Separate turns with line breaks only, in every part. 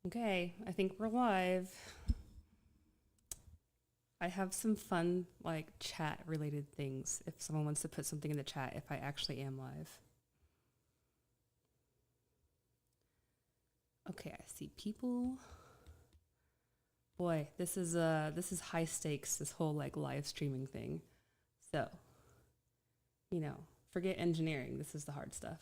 Okay, I think we're live. I have some fun, like, chat related things if someone wants to put something in the chat if I actually am live. Okay, I see people. Boy, this is high stakes, this whole like live streaming thing. So, forget engineering. This is the hard stuff.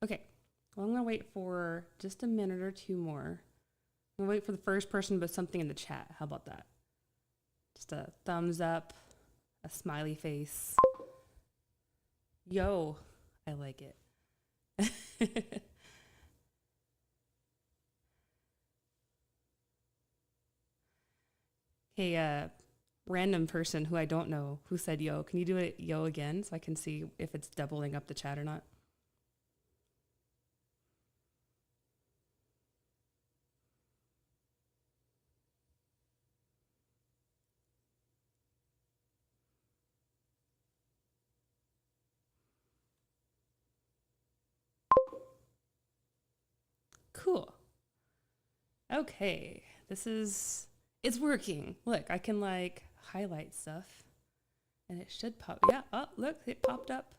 Okay, well, I'm going to wait for just a minute or two more. I'm going to wait for the first person to put something in the chat. How about that? Just a thumbs up, a smiley face. Yo, I like it. Hey, random person who I don't know who said yo, can you do it yo again so I can see if it's doubling up the chat or not? Cool. Okay, it's working. Look, I can like highlight stuff and it should pop. Yeah, oh, look, it popped up.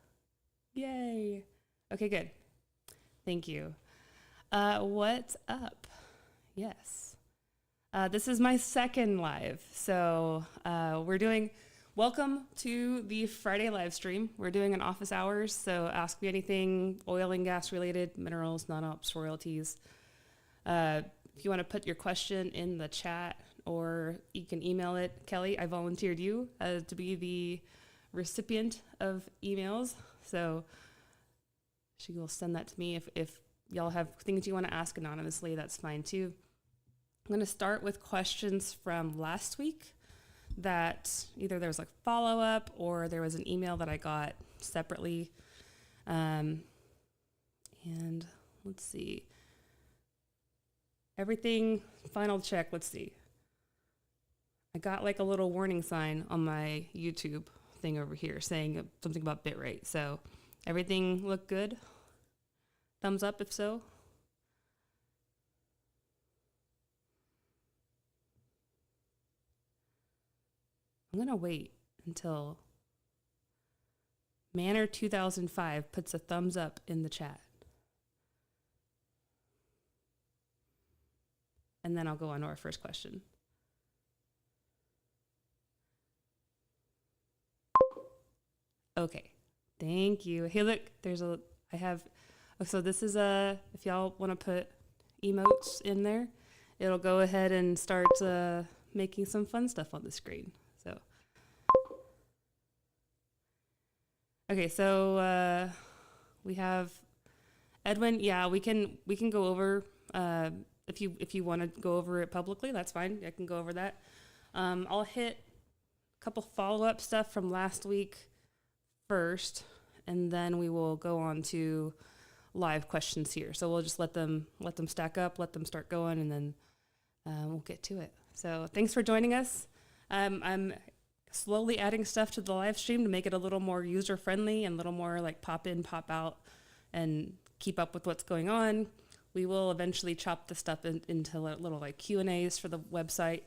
Yay. Okay, good. Thank you. What's up? Yes. This is my second live. So welcome to the Friday live stream. We're doing an office hours. So ask me anything oil and gas related, minerals, non-ops, royalties. If you want to put your question in the chat or you can email it. Kelly, I volunteered you to be the recipient of emails. So she will send that to me. If y'all have things you want to ask anonymously, that's fine too. I'm going to start with questions from last week that either there was like follow-up or there was an email that I got separately. And let's see. Everything, final check, let's see. I got like a little warning sign on my YouTube thing over here saying something about bitrate. So everything looked good? Thumbs up if so. I'm going to wait until Manor 2005 puts a thumbs up in the chat. And then I'll go on to our first question. Okay, thank you. Hey, look, so this is if y'all want to put emotes in there, it'll go ahead and start making some fun stuff on the screen. So, okay, so we have Edwin. Yeah, we can go over if you want to go over it publicly, that's fine. I can go over that. I'll hit a couple follow-up stuff from last week first, and then we will go on to live questions here. So we'll just let them stack up, let them start going, and then we'll get to it. So thanks for joining us. I'm slowly adding stuff to the live stream to make it a little more user-friendly and a little more like pop in, pop out, and keep up with what's going on. We will eventually chop the stuff into little like Q&As for the website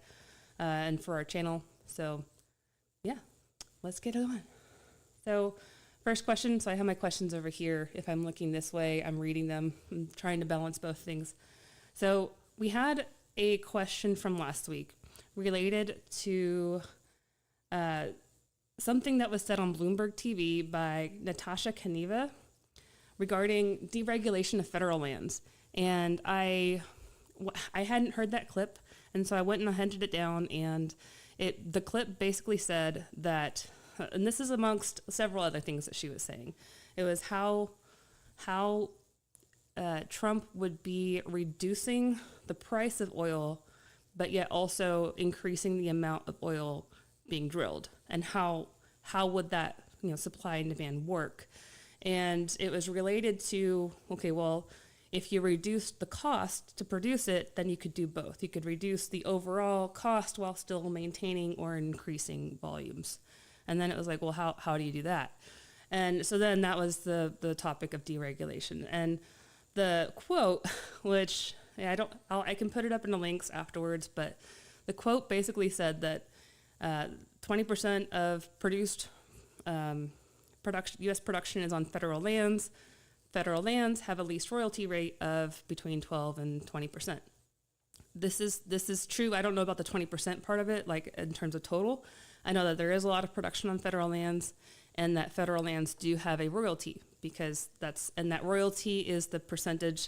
and for our channel. So yeah, let's get on. So first question, so I have my questions over here. If I'm looking this way, I'm reading them. I'm trying to balance both things. So we had a question from last week related to something that was said on Bloomberg TV by Natasha Kaneva regarding deregulation of federal lands. And I hadn't heard that clip, and so I went and I hunted it down, and the clip basically said that, and this is amongst several other things that she was saying, it was how Trump would be reducing the price of oil, but yet also increasing the amount of oil being drilled, and how would that supply and demand work. And it was related to, okay, well, if you reduced the cost to produce it, then you could do both. You could reduce the overall cost while still maintaining or increasing volumes. And then it was like, well, how do you do that? And so then that was the topic of deregulation. And the quote, which I can put it up in the links afterwards, but the quote basically said that 20% of produced U.S. production is on federal lands. Federal lands have a lease royalty rate of between 12 and 20%. This is true. I don't know about the 20% part of it, like in terms of total. I know that there is a lot of production on federal lands, and that federal lands do have a royalty because that royalty is the percentage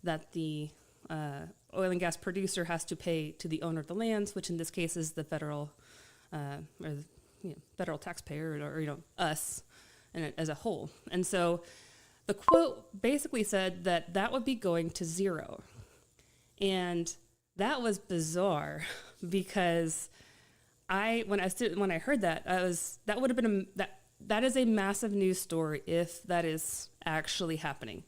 that the oil and gas producer has to pay to the owner of the lands, which in this case is the federal federal taxpayer or us and as a whole. And so the quote basically said that would be going to zero. And that was bizarre because when I heard that, that would have been that is a massive news story if that is actually happening.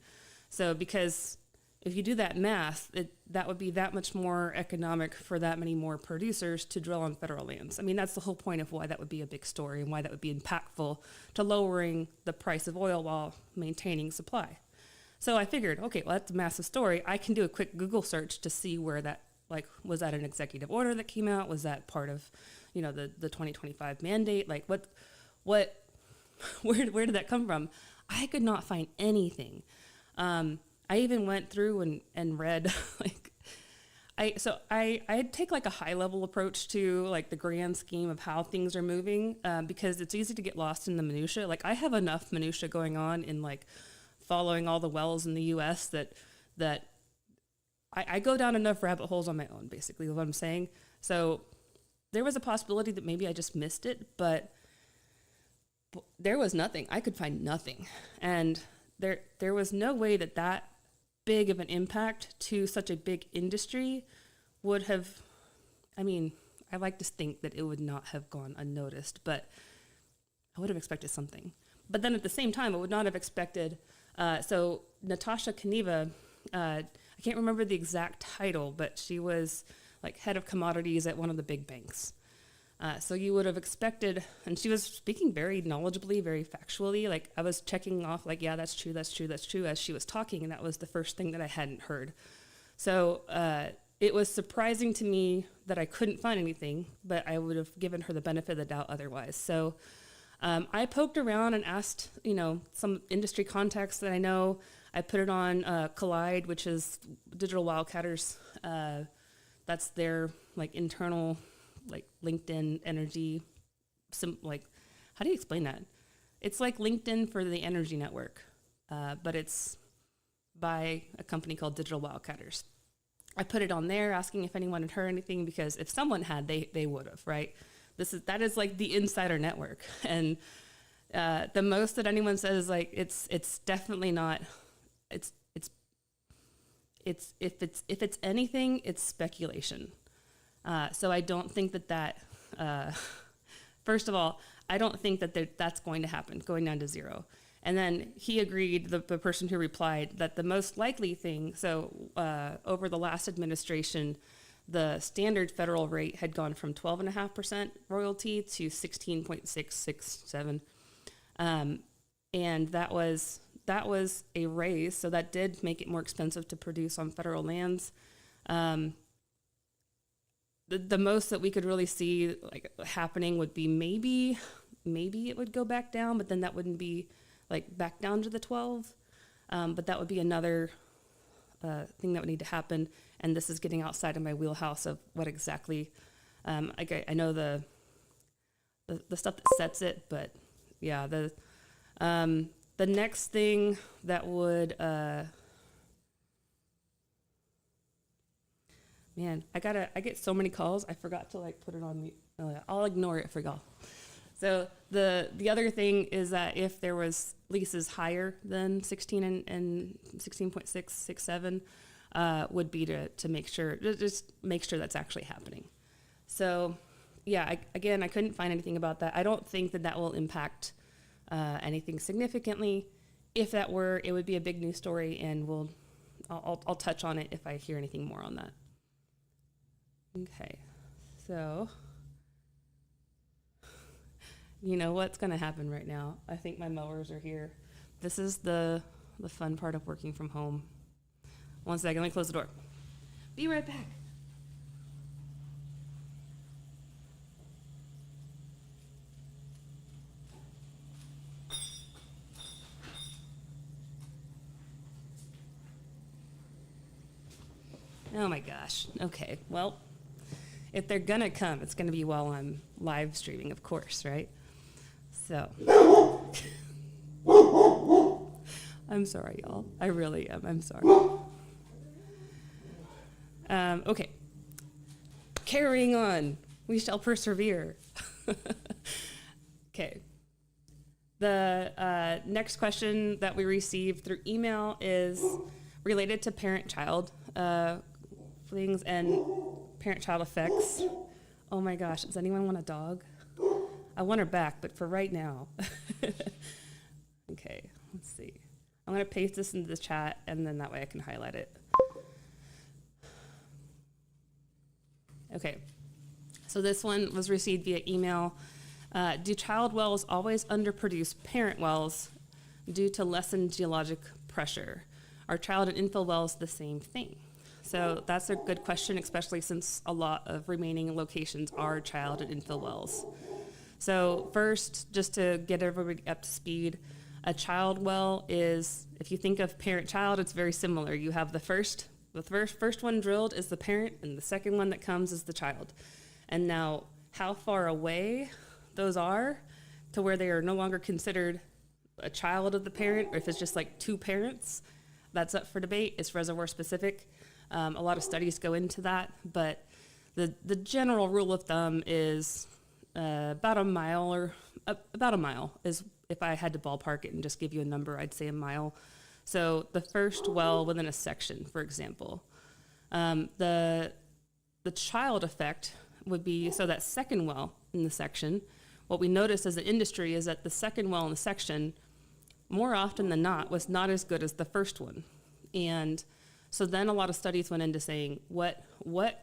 So because if you do that math, that would be that much more economic for that many more producers to drill on federal lands. I mean, that's the whole point of why that would be a big story and why that would be impactful to lowering the price of oil while maintaining supply. So I figured, okay, well, that's a massive story. I can do a quick Google search to see where that, was that an executive order that came out? Was that part of, the 2025 mandate? Like where did that come from? I could not find anything. I even went through and read I'd take a high level approach to the grand scheme of how things are moving because it's easy to get lost in the minutia. I have enough minutia going on in following all the wells in the U.S. that I go down enough rabbit holes on my own, basically, is what I'm saying. So there was a possibility that maybe I just missed it, but there was nothing. I could find nothing, and there was no way that big of an impact to such a big industry would have, I like to think that it would not have gone unnoticed, but I would have expected something. But then at the same time, I would not have expected, so Natasha Kaneva, I can't remember the exact title, but she was head of commodities at one of the big banks. So you would have expected, and she was speaking very knowledgeably, very factually. I was checking off, yeah, that's true, as she was talking, and that was the first thing that I hadn't heard. So it was surprising to me that I couldn't find anything, but I would have given her the benefit of the doubt otherwise. So I poked around and asked, some industry contacts that I know. I put it on Collide, which is Digital Wildcatters. That's their internal LinkedIn energy, how do you explain that? It's like LinkedIn for the energy network, but it's by a company called Digital Wildcatters. I put it on there asking if anyone had heard anything, because if someone had, they would have, right? That is the insider network. And the most that anyone says is it's definitely not, if it's anything, it's speculation. So I don't think that first of all, I don't think that that's going to happen, going down to zero. And then he agreed, the person who replied, that the most likely thing, over the last administration, the standard federal rate had gone from 12.5% royalty to 16.667. And that was a raise, so that did make it more expensive to produce on federal lands. The most that we could really see happening would be maybe it would go back down, but then that wouldn't be back down to the 12. But that would be another thing that would need to happen. And this is getting outside of my wheelhouse of what exactly. I know the stuff that sets it, but yeah, the next thing that would. Man, I get so many calls. I forgot to put it on mute. I'll ignore it for y'all. So the other thing is that if there was leases higher than 16 and 16.667, would be to make sure that's actually happening. So yeah, I couldn't find anything about that. I don't think that will impact anything significantly. If that were, it would be a big news story, and we'll I'll touch on it if I hear anything more on that. Okay, so you know what's going to happen right now. I think my mowers are here. This is the fun part of working from home. One second, let me close the door. Be right back. Oh my gosh. Okay, well, if they're gonna come, it's gonna be while I'm live streaming, of course, right? So, I'm sorry, y'all. I really am. I'm sorry. Okay. Carrying on. We shall persevere. Okay. The next question that we received through email is related to parent-child things and parent-child effects. Oh my gosh, does anyone want a dog? I want her back, but for right now. Okay, let's see. I'm going to paste this into the chat, and then that way I can highlight it. Okay, so this one was received via email. Do child wells always underproduce parent wells due to lessened geologic pressure? Are child and infill wells the same thing? So that's a good question, especially since a lot of remaining locations are child and infill wells. So first, just to get everybody up to speed, a child well is, if you think of parent-child, it's very similar. You have the first one drilled is the parent, and the second one that comes is the child. And now, how far away those are to where they are no longer considered a child of the parent, or if it's just like two parents, that's up for debate. It's reservoir specific. A lot of studies go into that, but the general rule of thumb is about a mile is, if I had to ballpark it and just give you a number, I'd say a mile. So the first well within a section, for example, the child effect would be, so that second well in the section, what we noticed as an industry is that the second well in the section, more often than not, was not as good as the first one. And so then a lot of studies went into saying what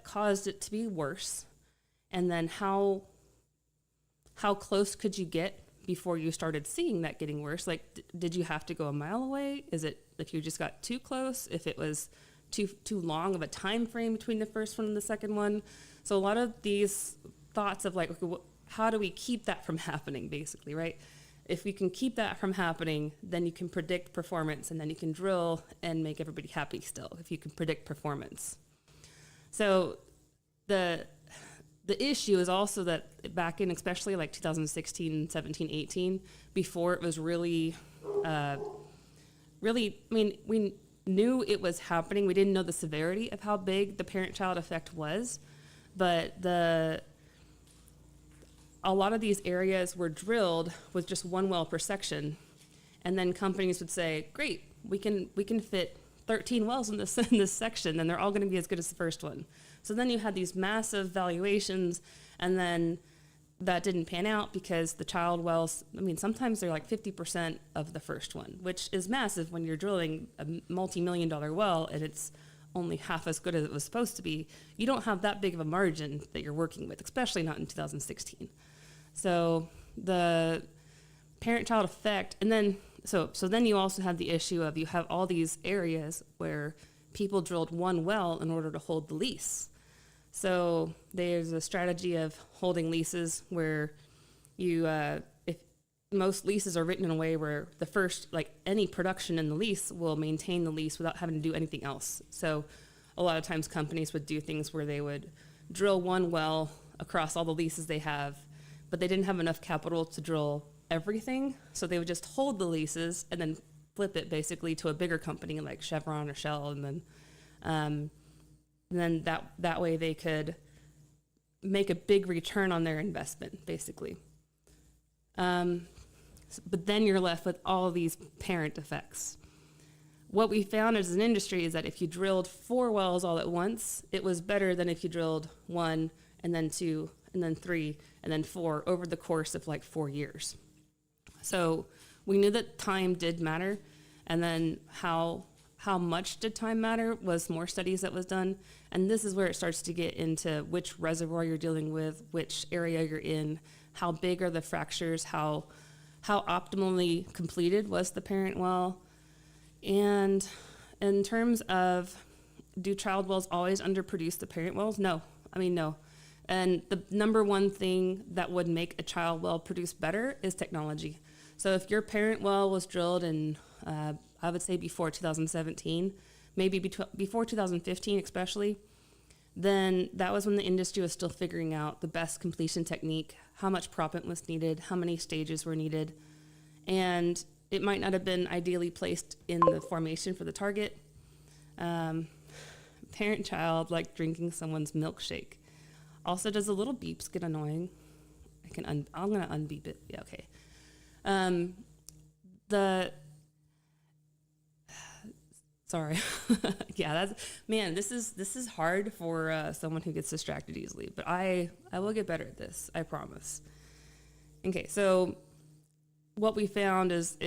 caused it to be worse, and then how close could you get before you started seeing that getting worse? Like, did you have to go a mile away? Is it if you just got too close? If it was too long of a time frame between the first one and the second one? So a lot of these thoughts of like, okay, how do we keep that from happening, basically, right? If we can keep that from happening, then you can predict performance, and then you can drill and make everybody happy still, if you can predict performance. So the issue is also that back in especially like 2016, 17, 18, before it was really, I mean, we knew it was happening. We didn't know the severity of how big the parent-child effect was, but a lot of these areas were drilled with just one well per section, and then companies would say, great, we can fit 13 wells in this section, and they're all going to be as good as the first one. So then you had these massive valuations, and then that didn't pan out because the child wells, I mean, sometimes they're like 50% of the first one, which is massive when you're drilling a multi-million-dollar well and it's only half as good as it was supposed to be. You don't have that big of a margin that you're working with, especially not in 2016. So the parent-child effect, and then so then you also have the issue of you have all these areas where people drilled one well in order to hold the lease. So there's a strategy of holding leases where you, if most leases are written in a way where the first, like any production in the lease will maintain the lease without having to do anything else. So a lot of times companies would do things where they would drill one well across all the leases they have, but they didn't have enough capital to drill everything. So they would just hold the leases and then flip it basically to a bigger company like Chevron or Shell, and then that way they could make a big return on their investment, basically. But then you're left with all these parent effects. What we found as an industry is that if you drilled 4 wells all at once, it was better than if you drilled 1 and then 2 and then 3 and then 4 over the course of like 4 years. So we knew that time did matter, and then how how much did time matter was more studies that was done. And this is where it starts to get into which reservoir you're dealing with, which area you're in, how big are the fractures, how optimally completed was the parent well. And in terms of, do child wells always underproduce the parent wells? No. No. And the number one thing that would make a child well produce better is technology. So if your parent well was drilled in, I would say before 2017, maybe before 2015 especially, then that was when the industry was still figuring out the best completion technique, how much proppant was needed, how many stages were needed, and it might not have been ideally placed in the formation for the target. Parent-child, like drinking someone's milkshake. Also, does the little beeps get annoying? I'm gonna unbeep it. Yeah, okay. Sorry. Yeah, this is hard for someone who gets distracted easily, but I will get better at this, I promise. Okay, so what we found is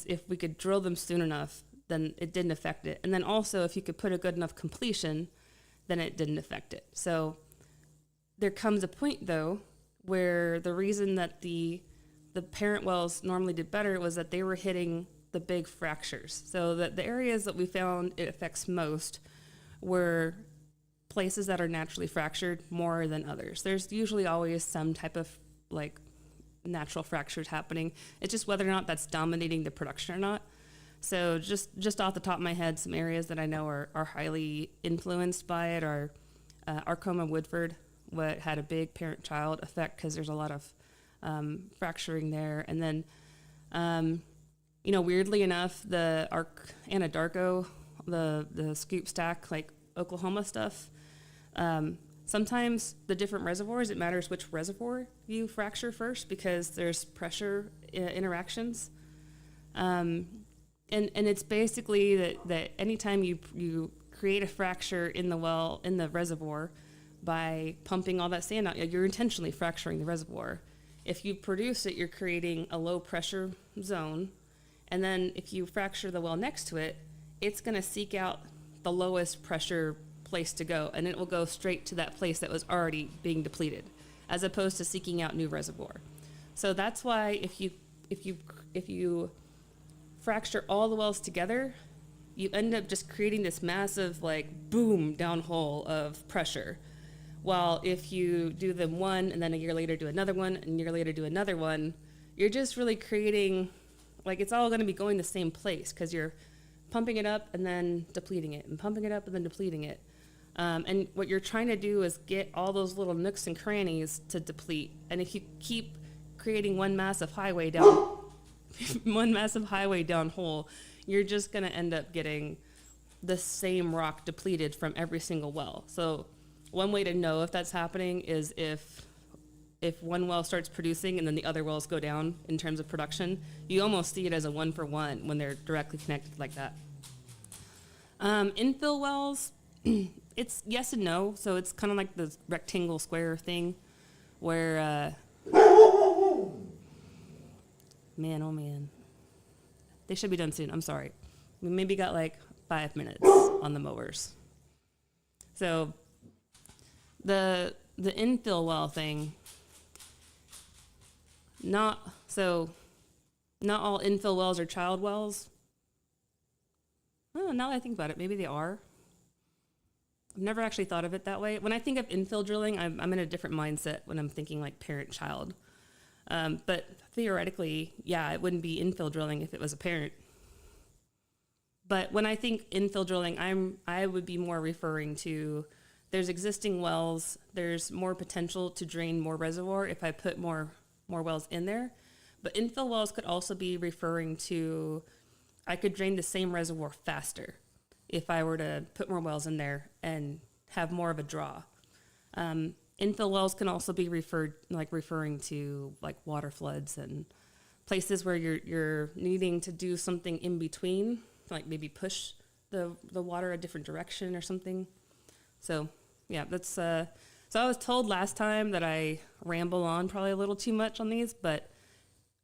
if we could drill them soon enough, then it didn't affect it. And then also if you could put a good enough completion, then it didn't affect it. So there comes a point though where the reason that the parent wells normally did better was that they were hitting the big fractures. So that the areas that we found it affects most were places that are naturally fractured more than others. There's usually always some type of like natural fractures happening. It's just whether or not that's dominating the production or not. So just off the top of my head, some areas that I know are highly influenced by it are Arcoma Woodford, what had a big parent-child effect because there's a lot of fracturing there. And then, weirdly enough, the Anadarko, the scoop stack, like Oklahoma stuff, sometimes the different reservoirs, it matters which reservoir you fracture first because there's pressure interactions. And it's basically that anytime you create a fracture in the reservoir by pumping all that sand out, you're intentionally fracturing the reservoir. If you produce it, you're creating a low pressure zone. And then if you fracture the well next to it, it's going to seek out the lowest pressure place to go, and it will go straight to that place that was already being depleted, as opposed to seeking out new reservoir. So that's why if you fracture all the wells together, you end up just creating this massive like boom downhole of pressure. While if you do them one and then a year later do another one and a year later do another one, you're just really creating, like it's all going to be going the same place because you're pumping it up and then depleting it and pumping it up and then depleting it. And what you're trying to do is get all those little nooks and crannies to deplete. And if you keep creating one massive highway downhole, you're just going to end up getting the same rock depleted from every single well. So one way to know if that's happening is if one well starts producing and then the other wells go down in terms of production, you almost see it as a 1-for-1 when they're directly connected like that. Infill wells, it's yes and no. So it's kind of like the rectangle square thing where, man, oh man, they should be done soon. I'm sorry. We maybe got like 5 minutes on the mowers. So the infill well thing, not all infill wells are child wells. Oh, now that I think about it, maybe they are. I've never actually thought of it that way. When I think of infill drilling, I'm in a different mindset when I'm thinking like parent-child. But theoretically, yeah, it wouldn't be infill drilling if it was a parent. But when I think infill drilling, I would be more referring to there's existing wells, there's more potential to drain more reservoir if I put more wells in there. But infill wells could also be referring to I could drain the same reservoir faster if I were to put more wells in there and have more of a draw. Infill wells can also be referring to like water floods and places where you're needing to do something in between, like maybe push the water a different direction or something. So yeah, that's so I was told last time that I ramble on probably a little too much on these, but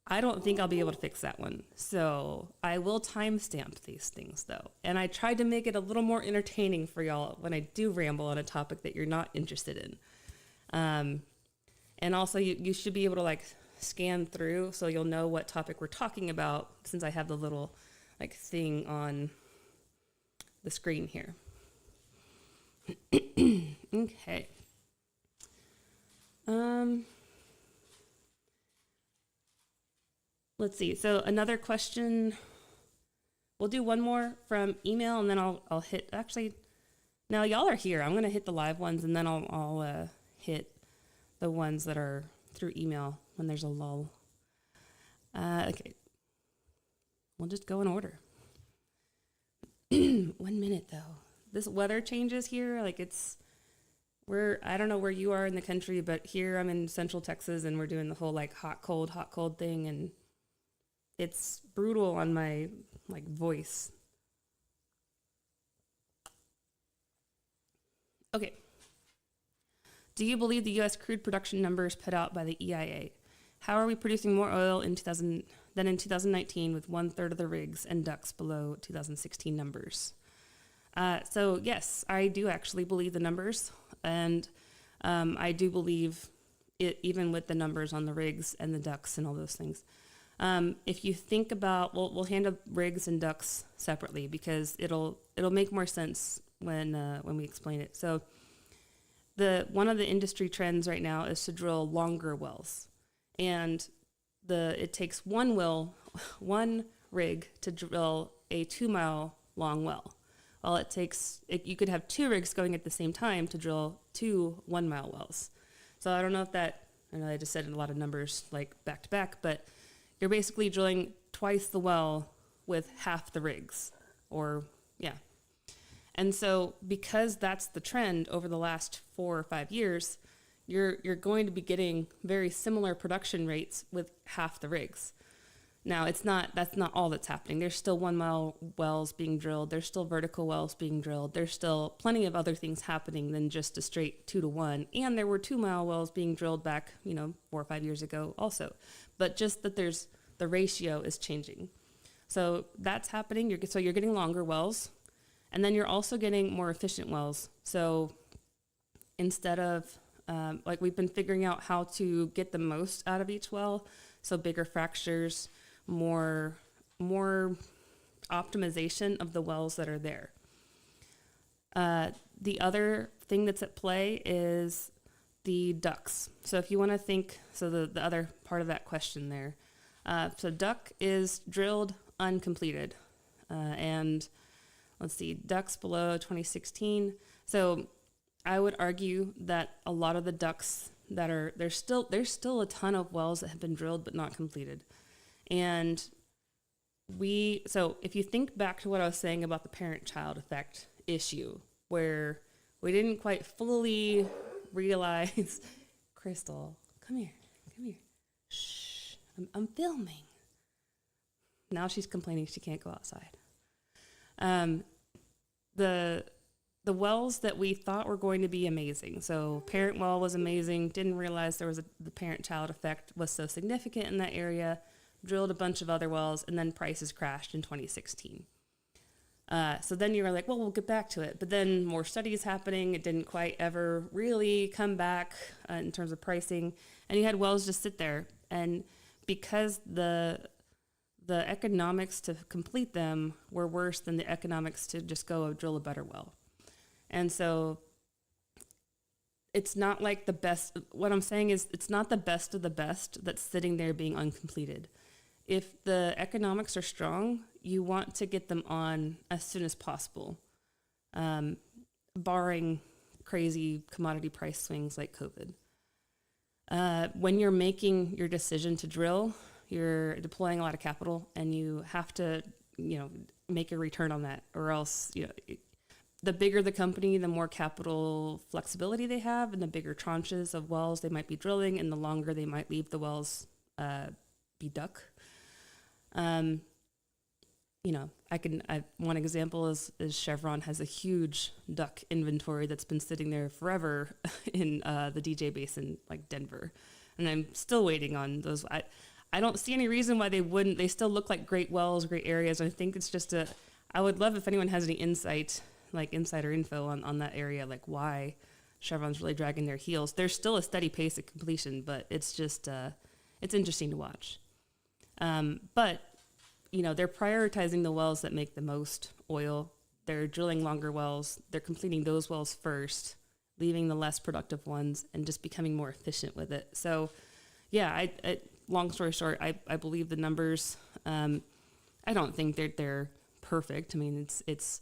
I don't think I'll be able to fix that one. So I will timestamp these things though. And I tried to make it a little more entertaining for y'all when I do ramble on a topic that you're not interested in. And also you should be able to like scan through so you'll know what topic we're talking about, since I have the little like thing on the screen here. Okay. Let's see. So another question, we'll do one more from email and then I'll hit, actually, now y'all are here. I'm going to hit the live ones and then I'll hit the ones that are through email when there's a lull. Okay. We'll just go in order. 1 minute though. This weather changes here. Like I don't know where you are in the country, but here I'm in Central Texas and we're doing the whole like hot, cold thing. And it's brutal on my like voice. Okay. Do you believe the U.S. crude production numbers put out by the EIA? How are we producing more oil than in 2019 with 1/3 of the rigs and DUCs below 2016 numbers? So yes, I do actually believe the numbers, and I do believe it even with the numbers on the rigs and the DUCs and all those things. If you think about, we'll handle rigs and DUCs separately because it'll make more sense when we explain it. So one of the industry trends right now is to drill longer wells, and it takes one rig to drill a 2-mile long well. Well, you could have 2 rigs going at the same time to drill 2 1-mile wells. So I don't know if I know I just said a lot of numbers like back to back, but you're basically drilling twice the well with half the rigs, yeah. And so because that's the trend over the last 4 or 5 years, you're going to be getting very similar production rates with half the rigs. Now, that's not all that's happening. There's still 1-mile wells being drilled. There's still vertical wells being drilled. There's still plenty of other things happening than just a straight 2-to-1. And there were 2-mile wells being drilled back, 4 or 5 years ago also. But just that the ratio is changing. So that's happening. You're getting longer wells. And then you're also getting more efficient wells. So instead of, we've been figuring out how to get the most out of each well. So bigger fractures, more optimization of the wells that are there. The other thing that's at play is the DUCs. So if you want to think, the other part of that question there. So DUC is drilled uncompleted. And let's see, DUCs below 2016. So I would argue that a lot of the DUCs there's still a ton of wells that have been drilled but not completed. And so if you think back to what I was saying about the parent-child effect issue, where we didn't quite fully realize, Crystal, come here. Shh, I'm filming. Now she's complaining she can't go outside. The wells that we thought were going to be amazing. So parent well was amazing. Didn't realize the parent-child effect was so significant in that area. Drilled a bunch of other wells, and then prices crashed in 2016. So then you were like, well, we'll get back to it. But then more studies happening. It didn't quite ever really come back in terms of pricing. And you had wells just sit there. And because the economics to complete them were worse than the economics to just go drill a better well. And so it's not like the best. What I'm saying is it's not the best of the best that's sitting there being uncompleted. If the economics are strong, you want to get them on as soon as possible, barring crazy commodity price swings like COVID. When you're making your decision to drill, you're deploying a lot of capital, and you have to, make a return on that, or else, the bigger the company, the more capital flexibility they have, and the bigger tranches of wells they might be drilling, and the longer they might leave the wells be DUC. One example is Chevron has a huge DUC inventory that's been sitting there forever in the DJ Basin, like Denver, and I'm still waiting on those. I don't see any reason why they wouldn't. They still look like great wells, great areas. I think it's just I would love if anyone has any insight, like insider info on that area, like why Chevron's really dragging their heels. There's still a steady pace of completion, but it's just, it's interesting to watch. But, they're prioritizing the wells that make the most oil. They're drilling longer wells. They're completing those wells first, leaving the less productive ones, and just becoming more efficient with it. So, yeah, long story short, I believe the numbers. I don't think they're perfect. I mean, it's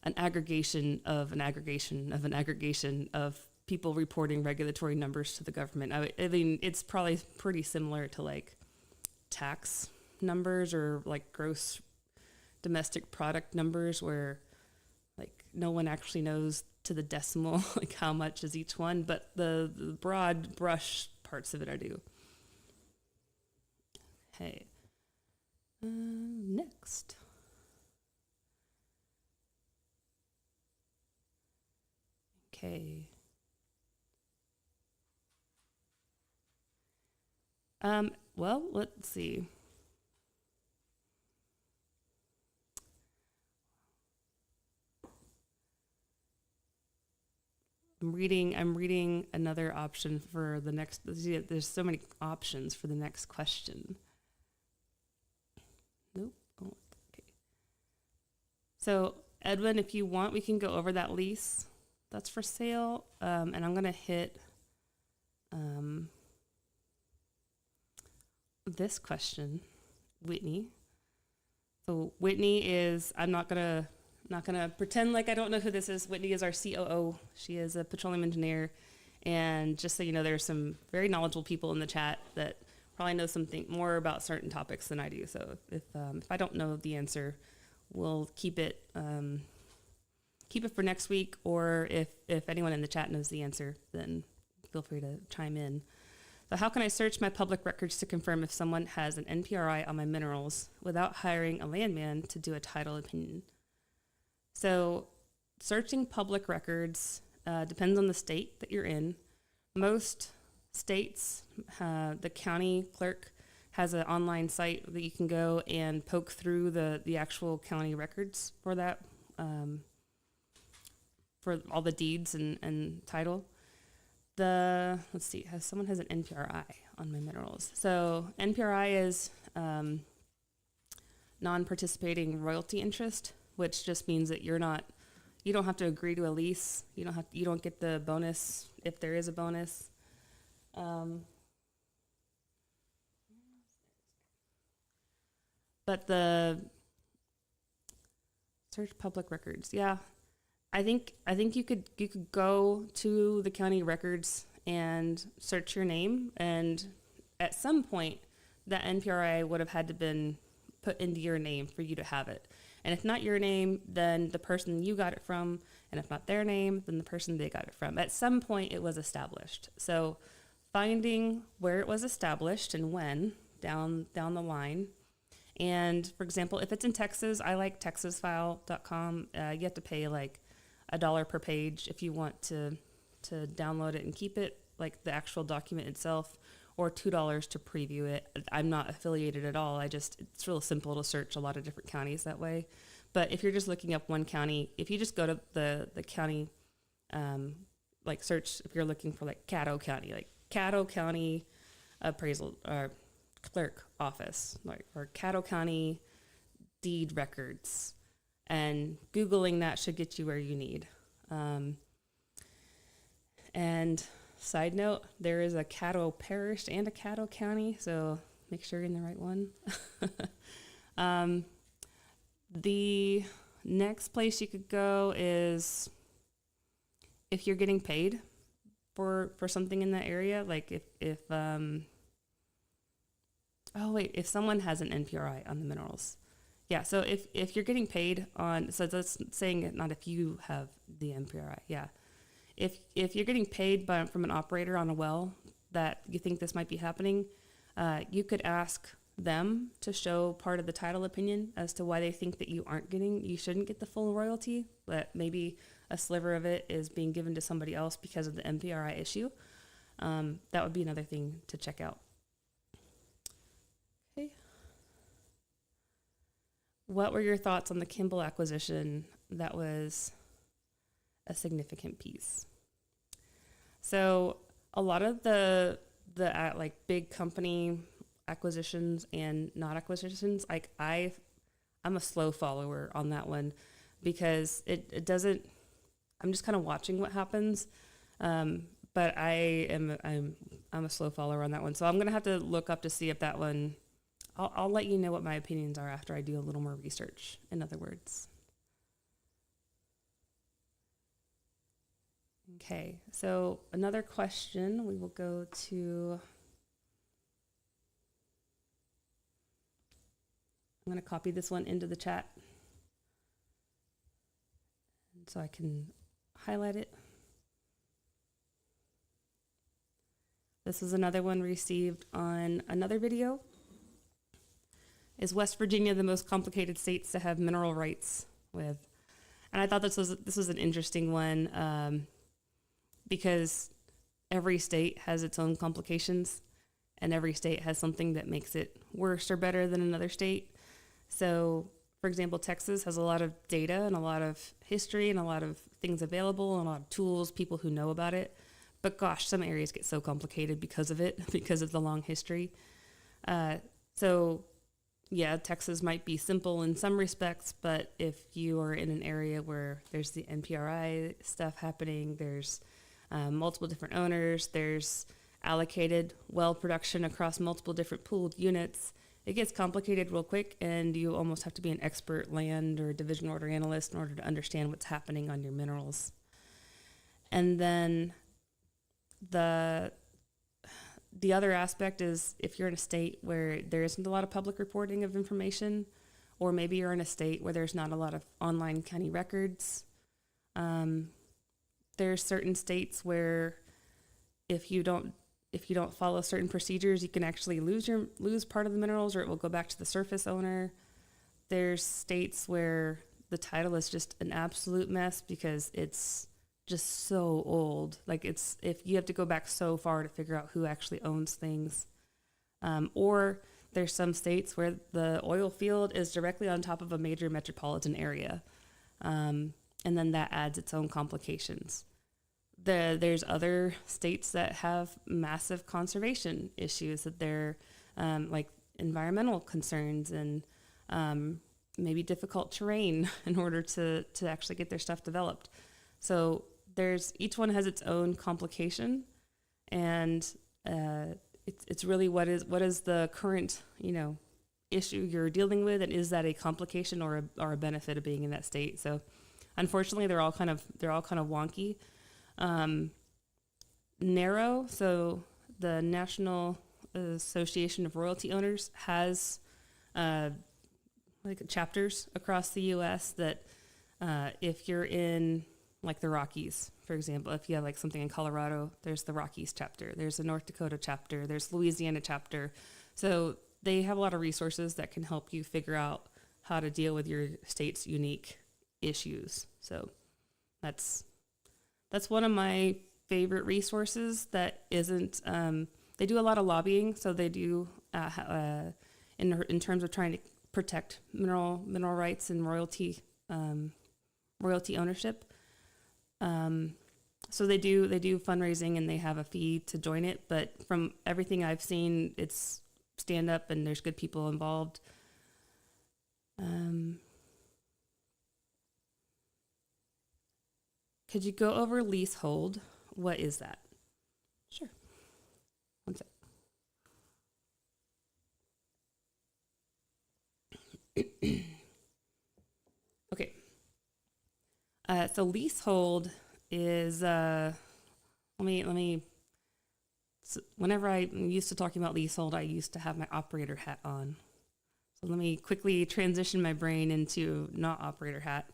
an aggregation of an aggregation of an aggregation of people reporting regulatory numbers to the government. I mean, it's probably pretty similar to like tax numbers or like gross domestic product numbers, where like no one actually knows to the decimal like how much is each one, but the broad brush parts of it I do. Okay. Next. Okay. Well, let's see. I'm reading another option for the next. There's so many options for the next question. Nope. Oh, okay. So, Edwin, if you want, we can go over that lease that's for sale. And I'm going to hit this question, Whitney. So Whitney is, I'm not gonna pretend like I don't know who this is. Whitney is our COO. She is a petroleum engineer. And just so you know, there's some very knowledgeable people in the chat that probably know something more about certain topics than I do. So if I don't know the answer, we'll keep it for next week. Or if anyone in the chat knows the answer, then feel free to chime in. So how can I search my public records to confirm if someone has an NPRI on my minerals without hiring a landman to do a title opinion? So searching public records depends on the state that you're in. Most states, the county clerk has an online site that you can go and poke through the actual county records for that, for all the deeds and title. Let's see, someone has an NPRI on my minerals. So NPRI is non-participating royalty interest, which just means that you don't have to agree to a lease. You don't get the bonus if there is a bonus. But the search public records, yeah. I think you could go to the county records and search your name, and at some point that NPRI would have had to been put into your name for you to have it. And if not your name, then the person you got it from, and if not their name, then the person they got it from. At some point it was established. So finding where it was established and when down the line. And for example, if it's in Texas, I like texasfile.com. You have to pay like $1 per page if you want to download it and keep it, like the actual document itself, or $2 to preview it. I'm not affiliated at all. It's real simple to search a lot of different counties that way. But if you're just looking up one county, if you just go to the county, like search, if you're looking for like Caddo County appraisal or clerk office, like, or Caddo County deed records, and Googling that should get you where you need. And side note, there is a Caddo Parish and a Caddo County, so make sure you're in the right one. The next place you could go is if you're getting paid for something in that area, like if someone has an NPRI on the minerals. Yeah, so if you're getting paid on, so that's saying it, not if you have the NPRI, yeah. If you're getting paid from an operator on a well that you think this might be happening, you could ask them to show part of the title opinion as to why they think that you shouldn't get the full royalty, but maybe a sliver of it is being given to somebody else because of the NPRI issue. That would be another thing to check out. what were your thoughts on the Kimball acquisition? That was a significant piece. So a lot of the like big company acquisitions and not acquisitions, like I'm a slow follower on that one, because it doesn't, I'm just kind of watching what happens. But I'm a slow follower on that one. So I'm going to have to look up to see if that one, I'll let you know what my opinions are after I do a little more research, in other words. Okay, so another question, we will go to, I'm going to copy this one into the chat so I can highlight it. This is another one received on another video. Is West Virginia the most complicated states to have mineral rights with? And I thought this was an interesting one, because every state has its own complications, and every state has something that makes it worse or better than another state. So, for example, Texas has a lot of data and a lot of history and a lot of things available and a lot of tools, people who know about it. But gosh, some areas get so complicated because of it, because of the long history. So yeah, Texas might be simple in some respects, but if you are in an area where there's the NPRI stuff happening, there's multiple different owners, there's allocated well production across multiple different pooled units, it gets complicated real quick, and you almost have to be an expert land or division order analyst in order to understand what's happening on your minerals. And then the other aspect is if you're in a state where there isn't a lot of public reporting of information, or maybe you're in a state where there's not a lot of online county records. There's certain states where if you don't follow certain procedures, you can actually lose part of the minerals, or it will go back to the surface owner. There's states where the title is just an absolute mess because it's just so old. Like if you have to go back so far to figure out who actually owns things. Or there's some states where the oil field is directly on top of a major metropolitan area. And then that adds its own complications. There's other states that have massive conservation issues, that they're like environmental concerns and maybe difficult terrain in order to actually get their stuff developed. So each one has its own complication, and it's really what is the current issue you're dealing with, and is that a complication or a benefit of being in that state? So unfortunately, they're all kind of wonky. Narrow, so the National Association of Royalty Owners has like chapters across the U.S. that if you're in like the Rockies, for example, if you have like something in Colorado, there's the Rockies chapter, there's a North Dakota chapter, there's Louisiana chapter. So they have a lot of resources that can help you figure out how to deal with your state's unique issues. So that's one of my favorite resources that isn't, they do a lot of lobbying. So they do, in terms of trying to protect mineral rights and royalty ownership. So they do fundraising, and they have a fee to join it. But from everything I've seen, it's stand up and there's good people involved. Could you go over leasehold? What is that? Sure. One sec. Okay. So leasehold is let me. So whenever I'm used to talking about leasehold, I used to have my operator hat on. So let me quickly transition my brain into not operator hat.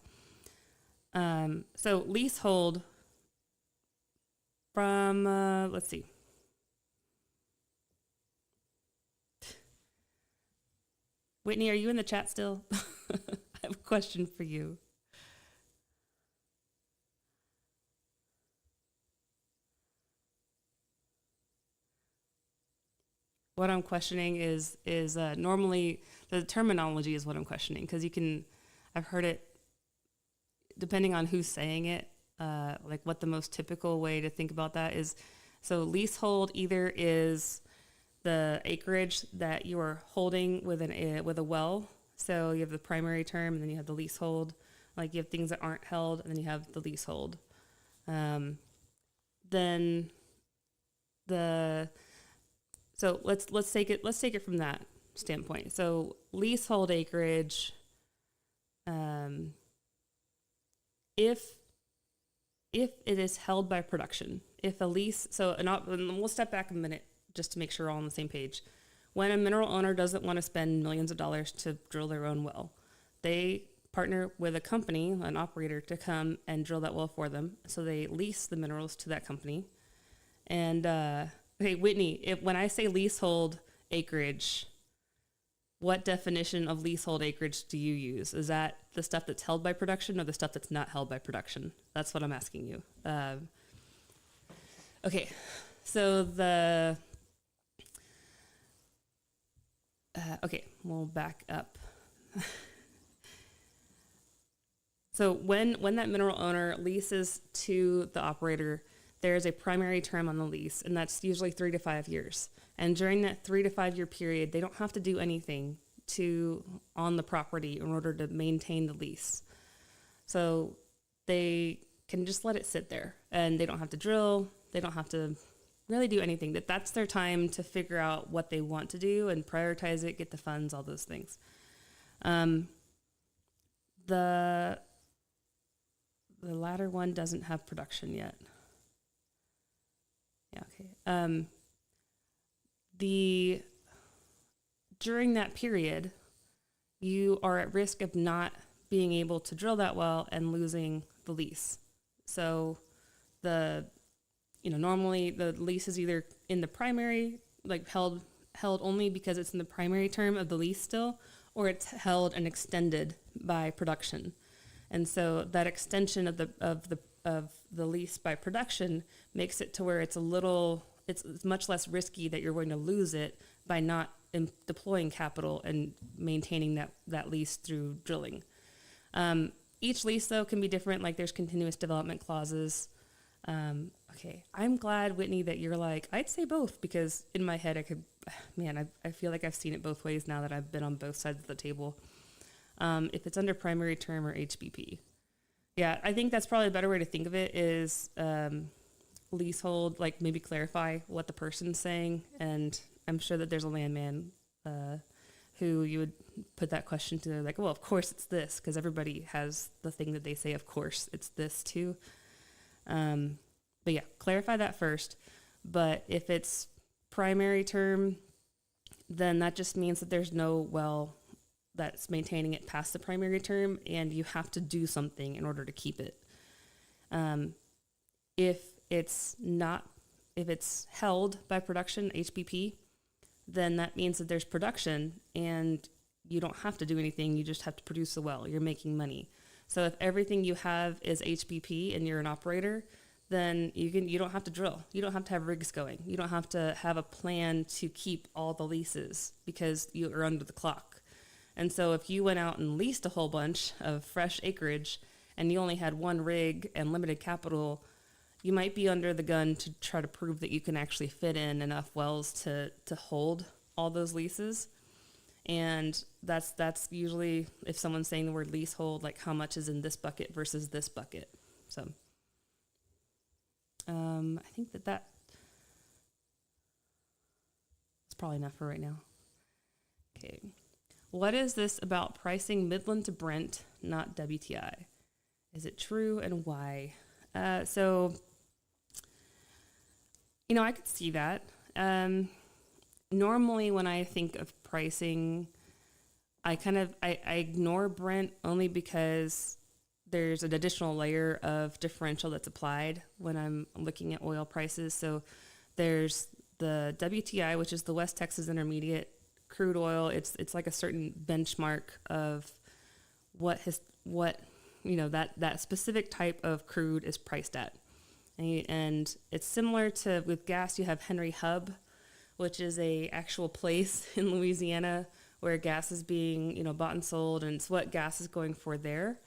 So leasehold from, let's see. Whitney, are you in the chat still? I have a question for you. what I'm questioning is normally the terminology is what I'm questioning, because I've heard it depending on who's saying it, like what the most typical way to think about that is. So leasehold either is the acreage that you are holding with a well. So you have the primary term, and then you have the leasehold. Like you have things that aren't held, and then you have the leasehold. Then so let's take it from that standpoint. So leasehold acreage, if it is held by production, if a lease, and we'll step back a minute just to make sure we're all on the same page. When a mineral owner doesn't want to spend millions of dollars to drill their own well, they partner with a company, an operator, to come and drill that well for them. So they lease the minerals to that company. And okay, Whitney, when I say leasehold acreage, what definition of leasehold acreage do you use? Is that the stuff that's held by production or the stuff that's not held by production? That's what I'm asking you. Okay, so okay, we'll back up. So when that mineral owner leases to the operator, there's a primary term on the lease, and that's usually 3 to 5 years. And during that 3 to 5 year period, they don't have to do anything on the property in order to maintain the lease. So they can just let it sit there, and they don't have to drill. They don't have to really do anything. That's their time to figure out what they want to do and prioritize it, get the funds, all those things. The latter one doesn't have production yet. Yeah, okay. During that period, you are at risk of not being able to drill that well and losing the lease. So normally the lease is either in the primary, like held only because it's in the primary term of the lease still, or it's held and extended by production. And so that extension of the lease by production makes it to where it's much less risky that you're going to lose it by not deploying capital and maintaining that lease through drilling. Each lease though can be different. Like there's continuous development clauses. Okay, I'm glad, Whitney, that you're like, I'd say both, because in my head I feel like I've seen it both ways now that I've been on both sides of the table. If it's under primary term or HBP. Yeah, I think that's probably a better way to think of it is leasehold, like maybe clarify what the person's saying. And I'm sure that there's a landman who you would put that question to. They're like, well, of course it's this, because everybody has the thing that they say, of course it's this too. But yeah, clarify that first. But if it's primary term, then that just means that there's no well that's maintaining it past the primary term, and you have to do something in order to keep it. If it's held by production, HBP, then that means that there's production and you don't have to do anything. You just have to produce the well. You're making money. So if everything you have is HBP and you're an operator, then you don't have to drill. You don't have to have rigs going. You don't have to have a plan to keep all the leases because you are under the clock. And so if you went out and leased a whole bunch of fresh acreage and you only had one rig and limited capital, you might be under the gun to try to prove that you can actually fit in enough wells to hold all those leases. And that's usually, if someone's saying the word leasehold, like how much is in this bucket versus this bucket. So I think that's probably enough for right now. Okay. What is this about pricing Midland to Brent, not WTI? Is it true, and why? So, I could see that. Normally when I think of pricing, I ignore Brent only because there's an additional layer of differential that's applied when I'm looking at oil prices. So there's the WTI, which is the West Texas Intermediate crude oil. It's like a certain benchmark of that specific type of crude is priced at. And it's similar to with gas, you have Henry Hub, which is a actual place in Louisiana where gas is being, bought and sold, and it's what gas is going for there.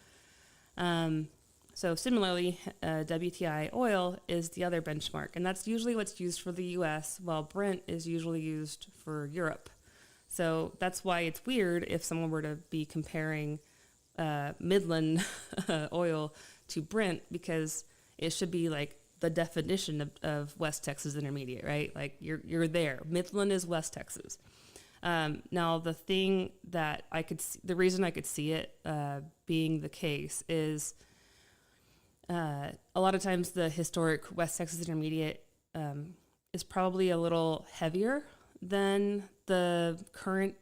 So similarly, WTI oil is the other benchmark, and that's usually what's used for the U.S., while Brent is usually used for Europe. So that's why it's weird if someone were to be comparing Midland oil to Brent, because it should be like the definition of West Texas Intermediate, right? Like you're there. Midland is West Texas. Now the thing that the reason I could see it being the case is a lot of times the historic West Texas Intermediate is probably a little heavier than the current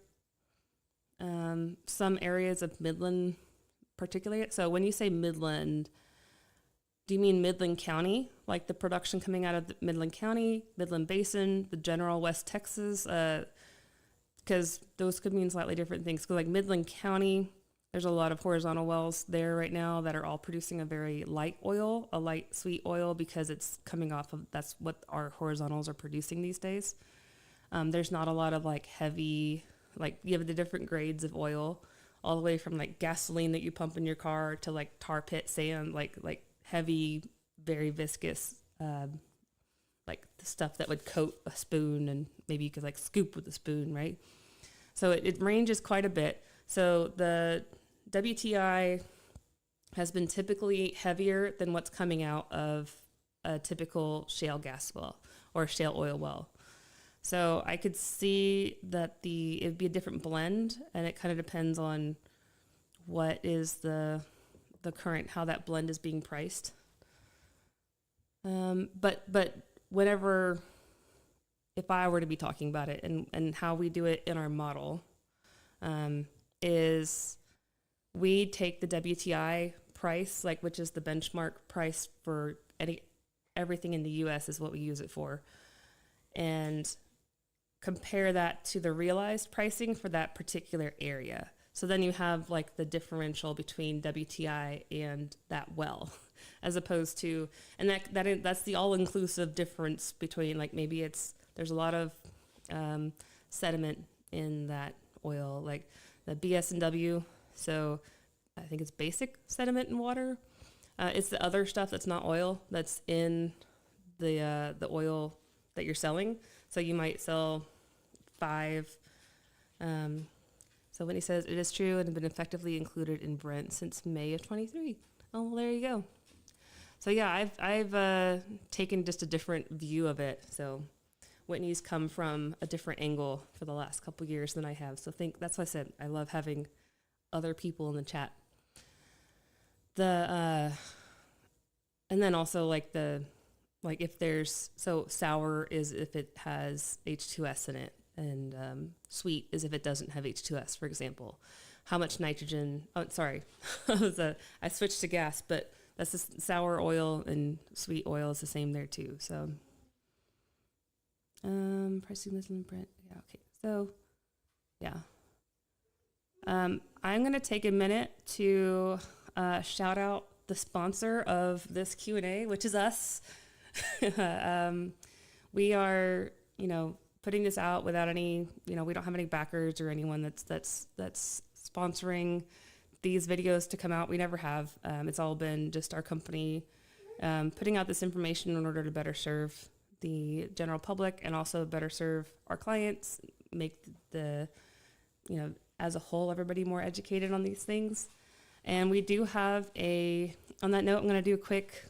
some areas of Midland particularly. So when you say Midland, do you mean Midland County, like the production coming out of the Midland County, Midland Basin, the general West Texas? Because those could mean slightly different things. Because like Midland County, there's a lot of horizontal wells there right now that are all producing a very light oil, a light sweet oil, because it's coming off of, that's what our horizontals are producing these days. There's not a lot of like heavy, like you have the different grades of oil, all the way from like gasoline that you pump in your car to like tar pit sand, like heavy, very viscous, like the stuff that would coat a spoon and maybe you could like scoop with a spoon, right? So it ranges quite a bit. So the WTI has been typically heavier than what's coming out of a typical shale gas well or shale oil well. So I could see that it'd be a different blend, and it kind of depends on what is the current, how that blend is being priced. But whenever, if I were to be talking about it and how we do it in our model, is we take the WTI price, like which is the benchmark price for everything in the U.S. is what we use it for, and compare that to the realized pricing for that particular area. So then you have like the differential between WTI and that well, as opposed to, and that's the all-inclusive difference between like maybe there's a lot of sediment in that oil, like the BS&W. So I think it's basic sediment in water. It's the other stuff that's not oil that's in the oil that you're selling. So you might sell 5. So when he says it is true and has been effectively included in Brent since May of 23. Oh, well, there you go. So yeah, I've taken just a different view of it. So Whitney's come from a different angle for the last couple years than I have. So that's why I said I love having other people in the chat. And then also like if there's, so sour is if it has H2S in it, and sweet is if it doesn't have H2S, for example. How much nitrogen, sorry, I switched to gas, but that's the sour oil and sweet oil is the same there too. So, pricing Midland Brent, yeah, okay. So, yeah. I'm going to take a minute to shout out the sponsor of this Q&A, which is us. We are, putting this out without any, we don't have any backers or anyone that's sponsoring these videos to come out. We never have. It's all been just our company putting out this information in order to better serve the general public and also better serve our clients, make as a whole, everybody more educated on these things. And we do have on that note, I'm going to do a quick,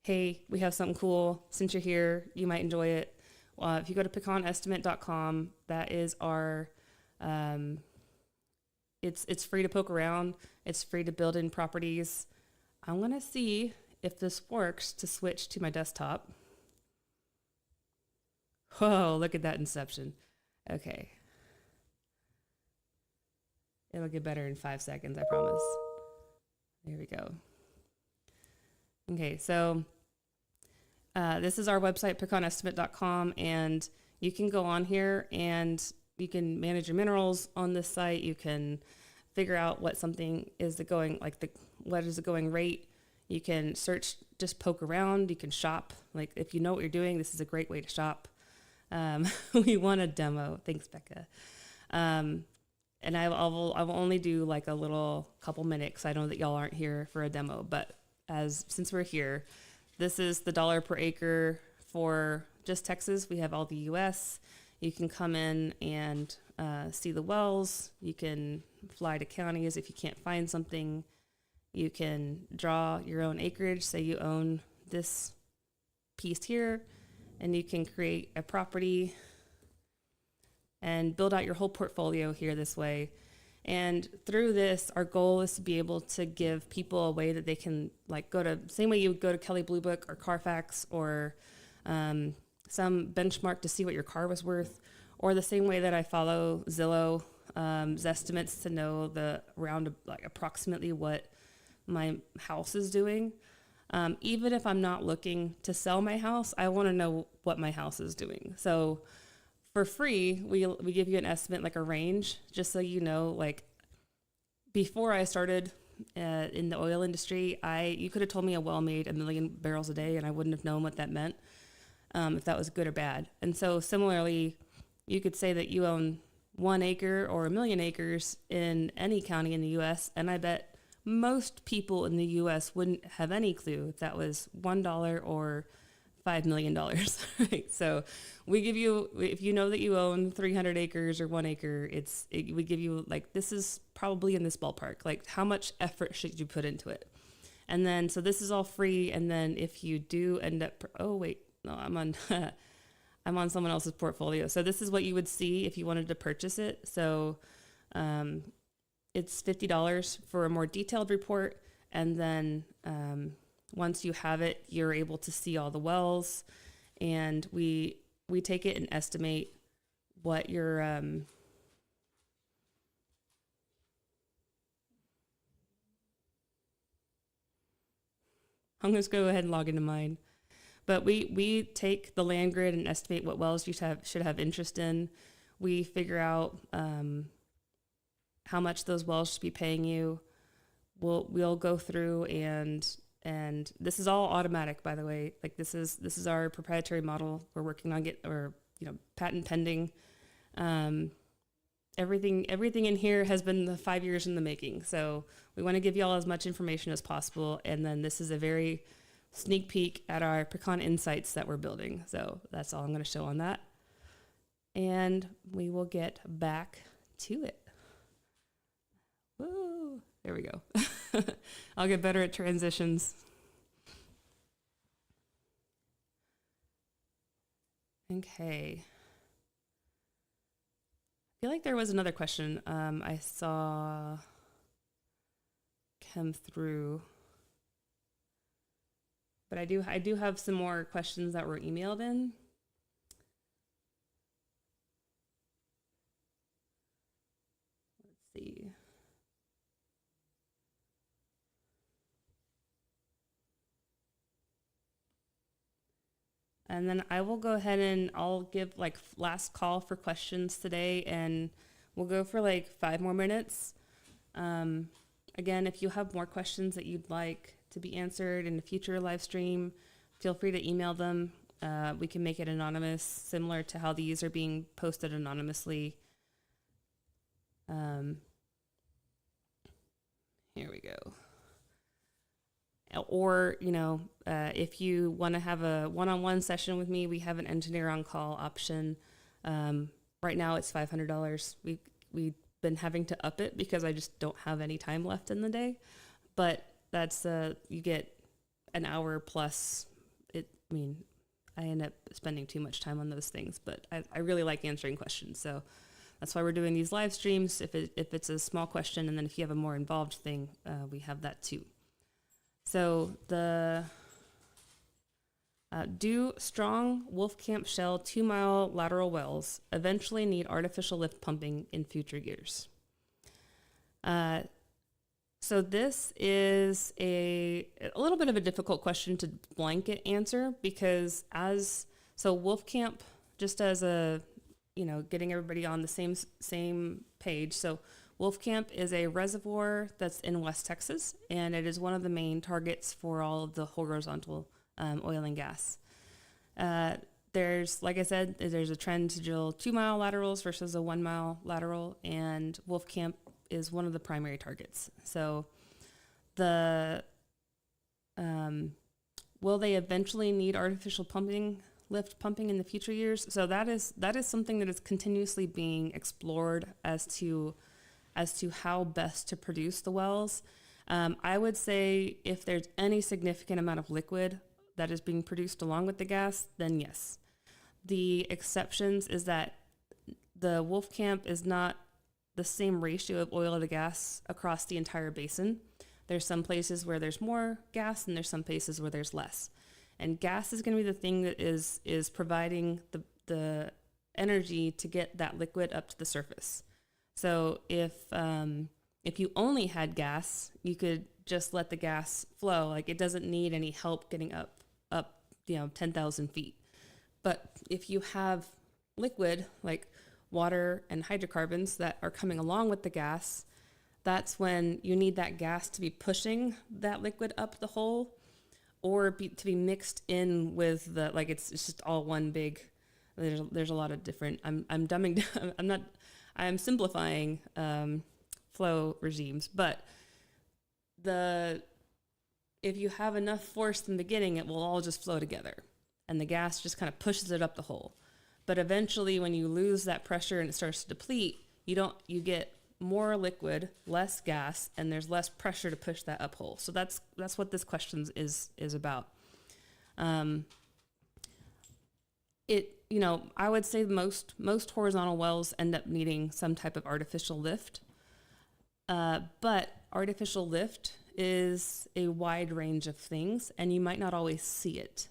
hey, we have something cool. Since you're here, you might enjoy it. If you go to pecanestimate.com, that is our, it's free to poke around. It's free to build in properties. I'm going to see if this works to switch to my desktop. Whoa, look at that inception. Okay. It'll get better in 5 seconds, I promise. There we go. Okay, so this is our website, pecanestimate.com, and you can go on here and you can manage your minerals on this site. You can figure out what something is what is the going rate. You can search, just poke around. You can shop. Like if you know what you're doing, this is a great way to shop. We want a demo. Thanks, Becca. And I will only do like a little couple minutes. I know that y'all aren't here for a demo, but since we're here, this is the dollar per acre for just Texas. We have all the U.S. You can come in and see the wells. You can fly to counties if you can't find something. You can draw your own acreage. Say you own this piece here, and you can create a property and build out your whole portfolio here this way. And through this, our goal is to be able to give people a way that they can like go to, same way you would go to Kelley Blue Book or Carfax or some benchmark to see what your car was worth, or the same way that I follow Zillow's estimates to know the around like approximately what my house is doing. Even if I'm not looking to sell my house, I want to know what my house is doing. So for free, we give you an estimate, like a range, just so you know, like before I started in the oil industry, you could have told me a well made 1 million barrels a day and I wouldn't have known what that meant, if that was good or bad. And so similarly, you could say that you own 1 acre or 1 million acres in any county in the U.S., and I bet most people in the U.S. wouldn't have any clue if that was $1 or $5 million. Right? So we give you, if you know that you own 300 acres or 1 acre, we give you like, this is probably in this ballpark. Like, how much effort should you put into it? And then, so this is all free. And then if you do end up, I'm on, I'm on someone else's portfolio. So this is what you would see if you wanted to purchase it. So, it's $50 for a more detailed report. And then, once you have it, you're able to see all the wells, and we take it and estimate what your, I'm just go ahead and log into mine. But we take the land grid and estimate what wells you should have interest in. We figure out how much those wells should be paying you. We'll go through and this is all automatic, by the way. Like this is our proprietary model. We're working on patent pending. Everything in here has been the 5 years in the making. So we want to give you all as much information as possible. And then this is a very sneak peek at our Pecan Insights that we're building. So that's all I'm going to show on that. And we will get back to it. Woo! There we go. I'll get better at transitions. Okay. I feel like there was another question I saw come through. But I do have some more questions that were emailed in. Let's see. And then I will go ahead and I'll give like last call for questions today, and we'll go for like 5 more minutes. Again, if you have more questions that you'd like to be answered in a future live stream, feel free to email them. We can make it anonymous, similar to how these are being posted anonymously. Here we go. Or, if you want to have a one-on-one session with me, we have an engineer on call option. Right now it's $500. We've been having to up it because I just don't have any time left in the day. But that's, you get an hour plus. I end up spending too much time on those things, but I really like answering questions. So that's why we're doing these live streams. If it's a small question, and then if you have a more involved thing, we have that too. So the do strong Wolfcamp shell 2-mile lateral wells eventually need artificial lift pumping in future years? So this is a little bit of a difficult question to blanket answer, because Wolfcamp, just as getting everybody on the same page. So Wolfcamp is a reservoir that's in West Texas, and it is one of the main targets for all of the horizontal oil and gas. There there's, like I said, there's a trend to drill 2-mile laterals versus a 1-mile lateral, and Wolfcamp is one of the primary targets. So the will they eventually need artificial lift pumping in the future years? So that is something that is continuously being explored as to how best to produce the wells. I would say if there's any significant amount of liquid that is being produced along with the gas, then yes. The exceptions is that the Wolfcamp is not the same ratio of oil to gas across the entire basin. There's some places where there's more gas and there's some places where there's less. And gas is going to be the thing that is providing the energy to get that liquid up to the surface. So if you only had gas, you could just let the gas flow. Like, it doesn't need any help getting up 10,000 feet. But if you have liquid like water and hydrocarbons that are coming along with the gas, that's when you need that gas to be pushing that liquid up the hole, or to be mixed in with the, like, it's just all one big, there's a lot of different, I'm dumbing down, I'm simplifying flow regimes, but if you have enough force in the beginning, it will all just flow together, and the gas just kind of pushes it up the hole. But eventually, when you lose that pressure and it starts to deplete, you get more liquid, less gas, and there's less pressure to push that up hole. So that's what this question is about. I would say most horizontal wells end up needing some type of artificial lift. But artificial lift is a wide range of things, and you might not always see it.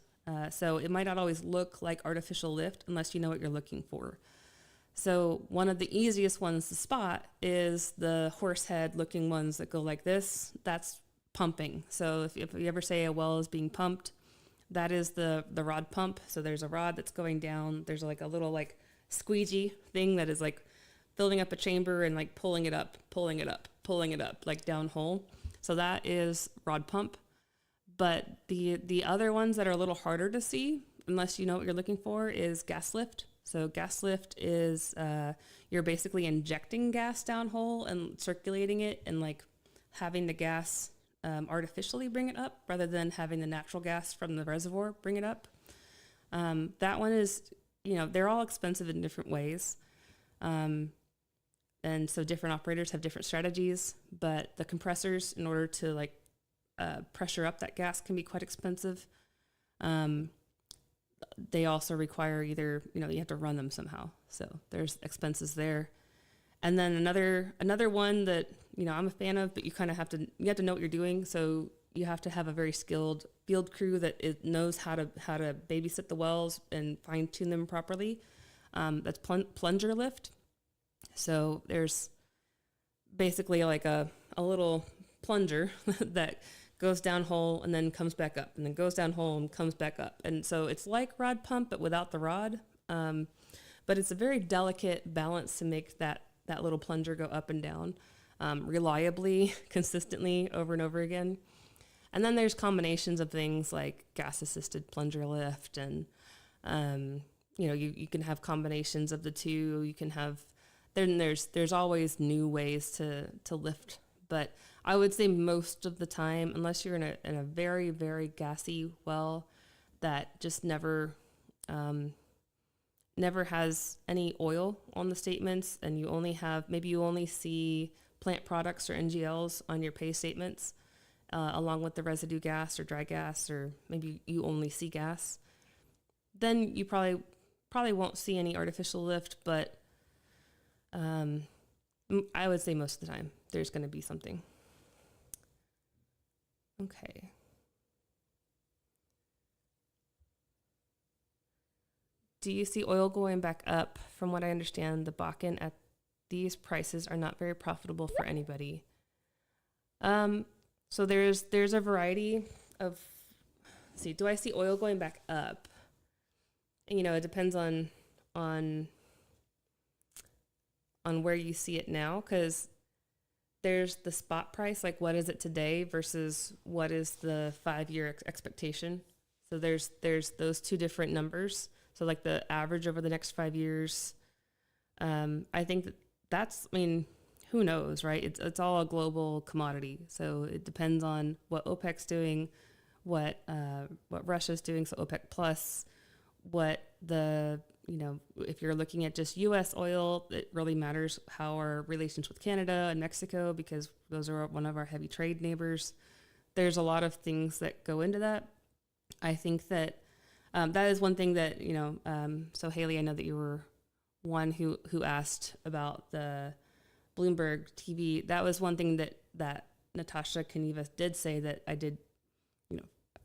So it might not always look like artificial lift unless you know what you're looking for. So one of the easiest ones to spot is the horse head looking ones that go like this. That's pumping. So if you ever say a well is being pumped, that is the rod pump. So there's a rod that's going down. There's like a little like squeegee thing that is like filling up a chamber and like pulling it up, like down hole. So that is rod pump. But the other ones that are a little harder to see, unless you know what you're looking for, is gas lift. So gas lift is you're basically injecting gas down hole and circulating it, and like having the gas artificially bring it up rather than having the natural gas from the reservoir bring it up. That one is, they're all expensive in different ways. And so different operators have different strategies, but the compressors, in order to like pressure up that gas, can be quite expensive. They also require either, you have to run them somehow. So there's expenses there. And then another one that, I'm a fan of, but you kind of have to know what you're doing. So you have to have a very skilled field crew that knows how to babysit the wells and fine tune them properly. That's plunger lift. So there's basically like a little plunger that goes down hole and then comes back up, and then goes down hole and comes back up. And so it's like rod pump, but without the rod. But it's a very delicate balance to make that little plunger go up and down reliably, consistently, over and over again. And then there's combinations of things like gas-assisted plunger lift, and you can have combinations of the two. You can have there's always new ways to lift, but I would say most of the time, unless you're in a very, very gassy well that just never has any oil on the statements, and you only see plant products or NGLs on your pay statements, along with the residue gas or dry gas, or maybe you only see gas, then you probably won't see any artificial lift, but I would say most of the time there's going to be something. Okay. Do you see oil going back up? From what I understand, the Bakken at these prices are not very profitable for anybody. So there's a variety of, do I see oil going back up? It depends on where you see it now, because there's the spot price, like what is it today versus what is the 5-year expectation. So there's those two different numbers. So like the average over the next 5 years, I think that's, I mean, who knows, right? It's all a global commodity. So it depends on what OPEC's doing, what Russia's doing. So OPEC plus, what the, if you're looking at just U.S. oil, it really matters how our relations with Canada and Mexico, because those are one of our heavy trade neighbors. There's a lot of things that go into that. I think that that is one thing that, so Haley, I know that you were one who asked about the Bloomberg TV. That was one thing that Natasha Kaneva did say that I did,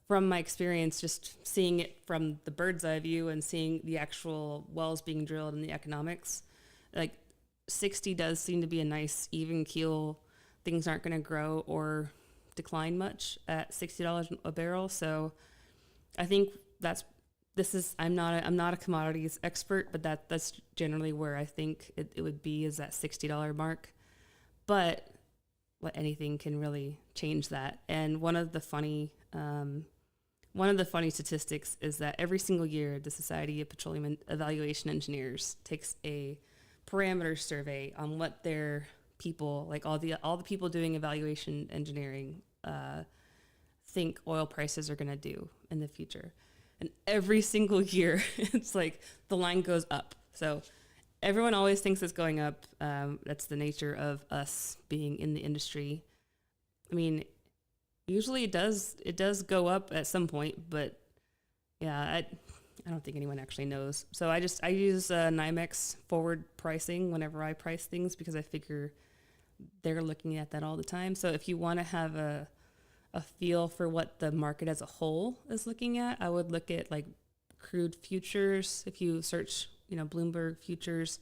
from my experience, just seeing it from the bird's eye view and seeing the actual wells being drilled and the economics, like 60 does seem to be a nice even keel. Things aren't going to grow or decline much at $60 a barrel. So I think I'm not a commodities expert, but that's generally where I think it would be, is that $60 mark. But anything can really change that. And one of the funny statistics is that every single year, the Society of Petroleum Evaluation Engineers takes a parameter survey on what their people, like all the people doing evaluation engineering, think oil prices are going to do in the future. And every single year, it's like the line goes up. So everyone always thinks it's going up. That's the nature of us being in the industry. I mean, usually it does go up at some point, but yeah, I don't think anyone actually knows. So I use NYMEX forward pricing whenever I price things, because I figure they're looking at that all the time. So if you want to have a feel for what the market as a whole is looking at, I would look at like crude futures. If you search, Bloomberg futures,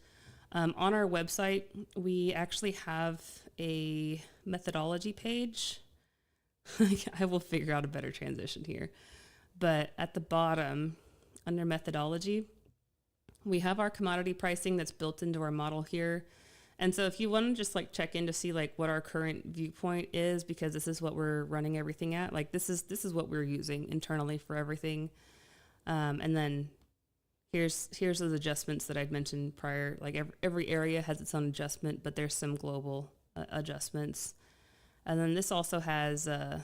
on our website, we actually have a methodology page. I will figure out a better transition here. But at the bottom, under methodology, we have our commodity pricing that's built into our model here. And so if you want to just like check in to see like what our current viewpoint is, because this is what we're running everything at, like this is what we're using internally for everything. And then here's those adjustments that I'd mentioned prior. Like every area has its own adjustment, but there's some global adjustments. And then this also has, let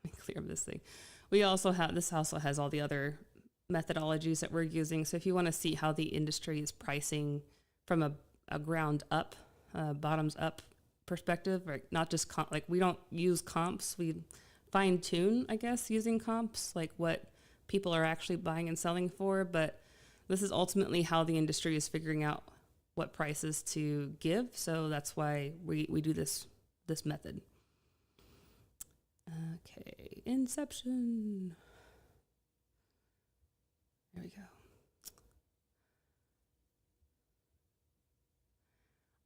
me clear up this thing. This also has all the other methodologies that we're using. So if you want to see how the industry is pricing from a ground up, bottoms up perspective, right? Not just like we don't use comps. We fine tune, I guess, using comps, like what people are actually buying and selling for. But this is ultimately how the industry is figuring out what prices to give. So that's why we do this method. Okay, Inception. There we go.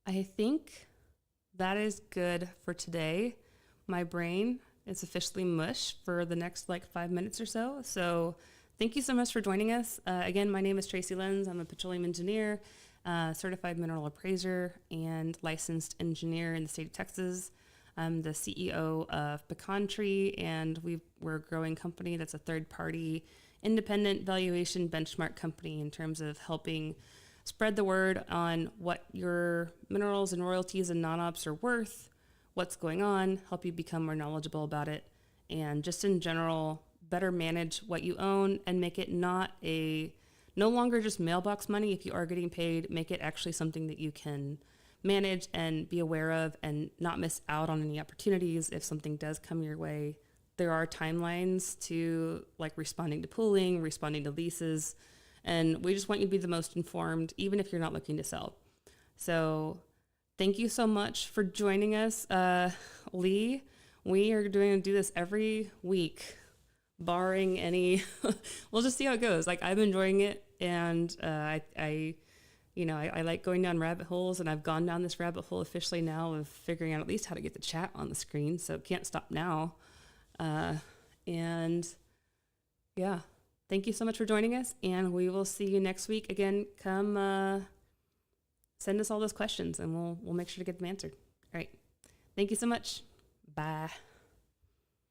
I think that is good for today. My brain is officially mush for the next 5 minutes or so. So thank you so much for joining us. Again, my name is Tracy Lenz. I'm a petroleum engineer, certified mineral appraiser, and licensed engineer in the state of Texas. I'm the CEO of Pecan Tree, and we're a growing company that's a third-party independent valuation benchmark company in terms of helping spread the word on what your minerals and royalties and non-ops are worth, what's going on, help you become more knowledgeable about it, and just in general, better manage what you own and make it no longer just mailbox money. If you are getting paid, make it actually something that you can manage and be aware of and not miss out on any opportunities if something does come your way. There are timelines to responding to pooling, responding to leases, and we just want you to be the most informed, even if you're not looking to sell. So thank you so much for joining us. Lee, we are going to do this every week, barring any, we'll just see how it goes. I'm enjoying it. And I like going down rabbit holes, and I've gone down this rabbit hole officially now of figuring out at least how to get the chat on the screen. So can't stop now. And yeah, thank you so much for joining us, and we will see you next week. Again, come send us all those questions, and we'll make sure to get them answered. All right. Thank you so much. Bye.